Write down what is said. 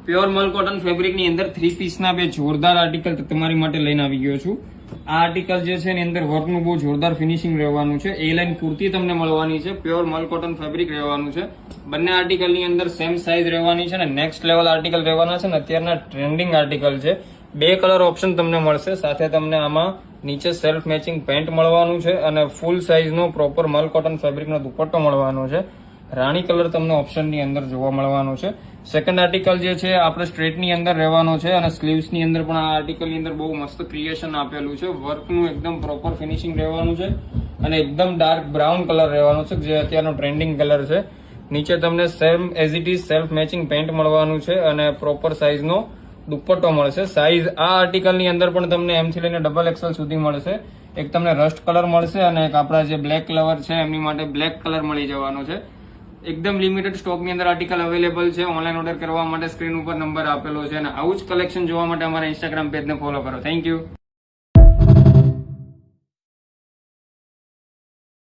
Pure મલ cotton fabric ની અંદર 3 પીસના બે જોરદાર આર્ટિકલ તમારી માટે લઈને આવી ગયો છું. આ આર્ટિકલ જે છે એની અંદર વર્કનું બહુ જોરદાર ફિનિશિંગ રહેવાનું છે. એ લાઈન કુર્તી તમને મળવાની છે. પ્યોર મલ કોટન ફેબ્રિક રહેવાનું છે. બંને આર્ટિકલ ની અંદર સેમ સાઇઝ રહેવાની છે અને નેક્સ્ટ લેવલ આર્ટિકલ રહેવાના છે ને અત્યારના ટ્રેન્ડિંગ આર્ટિકલ છે. 2 કલર ઓપ્શન તમને મળશે. સાથે તમને આમાં નીચે સેલ્ફ મેચિંગ પેન્ટ મળવાનું છે અને ફૂલ સાઇઝ નો પ્રોપર મલ કોટન ફેબ્રિક નો દુપટ્ટો મળવાનો છે. રાણી કલર તમને ઓપ્શન ની અંદર જોવા મળવાનો છે. સેકન્ડ આર્ટિકલ જે છે આપણે સ્ટ્રેટ ની અંદર રહેવાનો છે અને સ્લીવ્સ ની અંદર પણ આ આર્ટિકલ ની અંદર બહુ મસ્ત ક્રિએશન આપેલું છે. વર્કનું એકદમ પ્રોપર ફિનિશિંગ રહેવાનું છે અને એકદમ ડાર્ક બ્રાઉન કલર રહેવાનો છે જે અત્યારનો ટ્રેન્ડિંગ કલર છે. નીચે તમને same as it is self matching pant મળવાનું છે અને પ્રોપર સાઇઝ નો દુપટ્ટો મળશે. સાઇઝ આ આર્ટિકલ ની અંદર પણ તમને એમ થી લઈને XXL સુધી મળશે. એક તમને રસ્ટ કલર મળશે અને એક આપણા જે બ્લેક કલર છે એમની માટે બ્લેક કલર મળી જવાનો છે. એકદમ લિમિટેડ સ્ટોકની અંદર આર્ટિકલ અવેલેબલ છે. ઓનલાઈન ઓર્ડર કરવા માટે સ્ક્રીન ઉપર નંબર આપેલો છે અને આવું જ કલેક્શન જોવા માટે અમારા ઇન્સ્ટાગ્રામ પેજને ફોલો કરો. Thank you.